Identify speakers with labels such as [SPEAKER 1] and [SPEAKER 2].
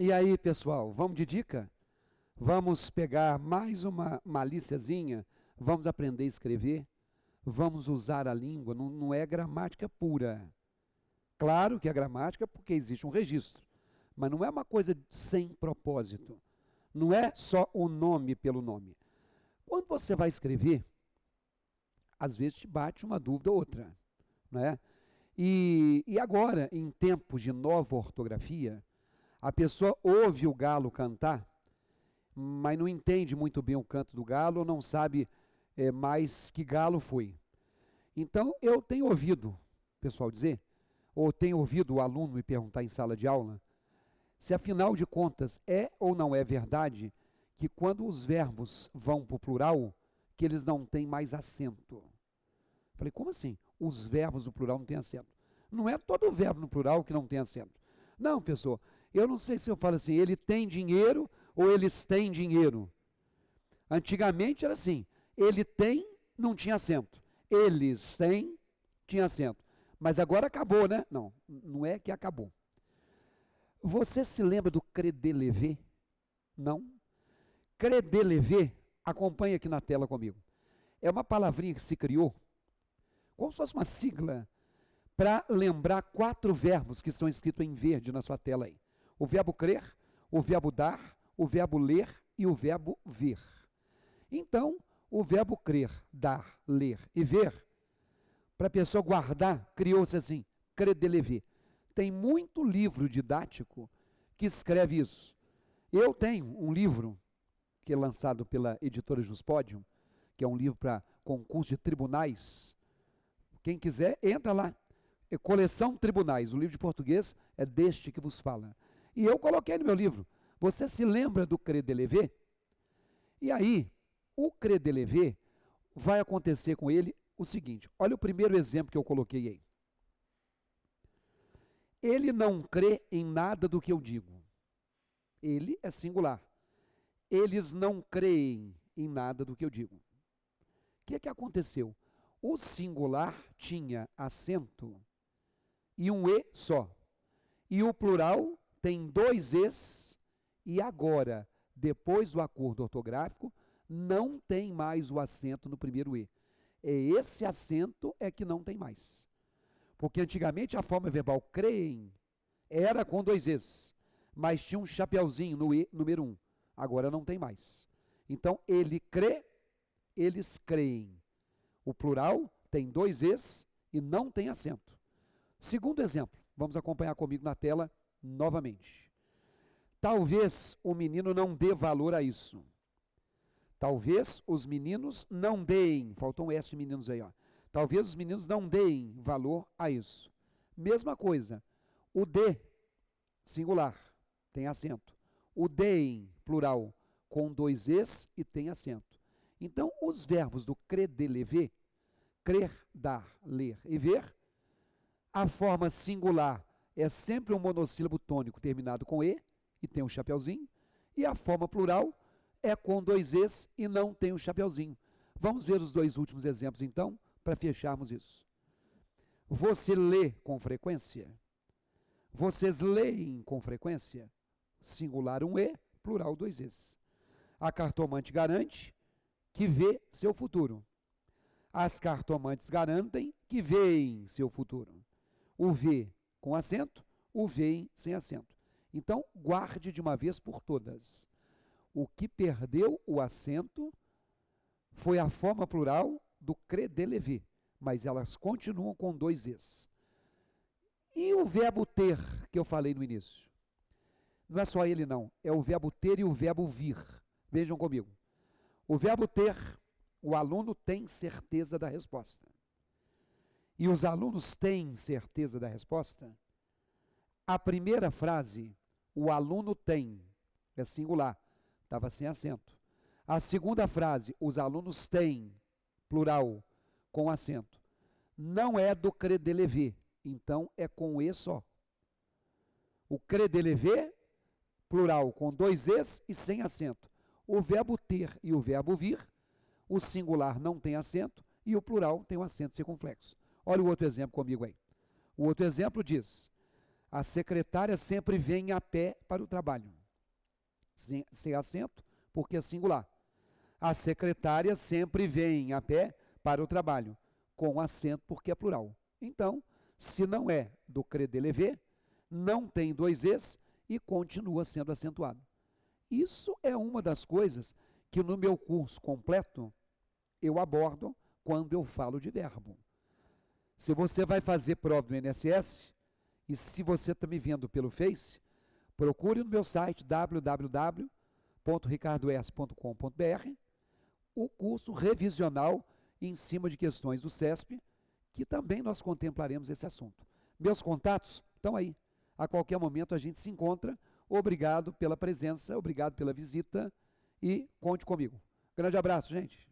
[SPEAKER 1] E aí, pessoal, vamos de dica? Vamos pegar mais uma malíciazinha, vamos aprender a escrever, vamos usar a língua, não é gramática pura. Claro que é gramática porque existe um registro, mas não é uma coisa sem propósito. Não é só o nome pelo nome. Quando você vai escrever, às vezes te bate uma dúvida ou outra, né? E agora, em tempos de nova ortografia, a pessoa ouve o galo cantar, mas não entende muito bem o canto do galo, ou não sabe mais que galo foi. Então, eu tenho ouvido o pessoal dizer, ou tenho ouvido o aluno me perguntar em sala de aula, se afinal de contas é ou não é verdade que quando os verbos vão para o plural, que eles não têm mais acento. Falei, como assim? Os verbos no plural não têm acento. Não é todo verbo no plural que não tem acento. Não, pessoal, eu não sei se eu falo assim, ele tem dinheiro ou eles têm dinheiro. Antigamente era assim, ele tem, não tinha acento. Eles têm, tinha acento. Mas agora acabou, né? Não, não é que acabou. Você se lembra do credelever? Não? Credelever, acompanha aqui na tela comigo. É uma palavrinha que se criou, como se fosse uma sigla, para lembrar 4 verbos que estão escritos em verde na sua tela aí. O verbo crer, o verbo dar, o verbo ler e o verbo ver. Então, o verbo crer, dar, ler e ver, para a pessoa guardar, criou-se assim, credelever. Tem muito livro didático que escreve isso. Eu tenho um livro que é lançado pela editora Juspodium, que é um livro para concurso de tribunais. Quem quiser, entra lá. É Coleção Tribunais, o livro de português é deste que vos fala. E eu coloquei no meu livro. Você se lembra do credelever? E aí, o credelever vai acontecer com ele o seguinte. Olha o primeiro exemplo que eu coloquei aí. Ele não crê em nada do que eu digo. Ele é singular. Eles não creem em nada do que eu digo. O que aconteceu? O singular tinha acento e um E só. E o plural tem 2 Es e agora, depois do acordo ortográfico, não tem mais o acento no primeiro E. Esse acento é que não tem mais. Porque antigamente a forma verbal creem era com 2 Es, mas tinha um chapeuzinho no E número 1. Agora não tem mais. Então, ele crê, eles creem. O plural tem 2 Es e não tem acento. Segundo exemplo, vamos acompanhar comigo na tela novamente. Talvez o menino não dê valor a isso. Talvez os meninos não deem, faltou um S de meninos aí, ó. Talvez os meninos não deem valor a isso. Mesma coisa, o de, singular, tem acento. O deem, plural, com 2 Es e tem acento. Então, os verbos do credelever, crer, dar, ler e ver, a forma singular é sempre um monossílabo tônico terminado com e tem um chapeuzinho, e a forma plural é com 2 Es e não tem um chapeuzinho. Vamos ver os 2 últimos exemplos, então, para fecharmos isso. Você lê com frequência? Vocês leem com frequência? Singular um E, plural 2 Es. A cartomante garante que vê seu futuro. As cartomantes garantem que veem seu futuro. O vê com acento, o veem sem acento. Então, guarde de uma vez por todas. O que perdeu o acento foi a forma plural do credelever, mas elas continuam com 2 Es. E o verbo ter, que eu falei no início? Não é só ele não, é o verbo ter e o verbo vir. Vejam comigo. O verbo ter, o aluno tem certeza da resposta. E os alunos têm certeza da resposta? A primeira frase, o aluno tem, é singular, estava sem acento. A segunda frase, os alunos têm, plural, com acento. Não é do credelever, então é com E só. O credelever, plural, com 2 Es e sem acento. O verbo ter e o verbo vir, o singular não tem acento e o plural tem um acento circunflexo. Olha o outro exemplo comigo aí. O outro exemplo diz: A secretária sempre vem a pé para o trabalho. Sem acento, porque é singular. A secretária sempre vem a pé para o trabalho, com acento, porque é plural. Então, se não é do credelever, não tem dois es e continua sendo acentuado. Isso é uma das coisas que no meu curso completo eu abordo quando eu falo de verbo. Se você vai fazer prova do INSS, e se você está me vendo pelo Face, procure no meu site www.ricardoes.com.br o curso revisional em cima de questões do CESP, que também nós contemplaremos esse assunto. Meus contatos estão aí. A qualquer momento a gente se encontra. Obrigado pela presença, obrigado pela visita e conte comigo. Grande abraço, gente.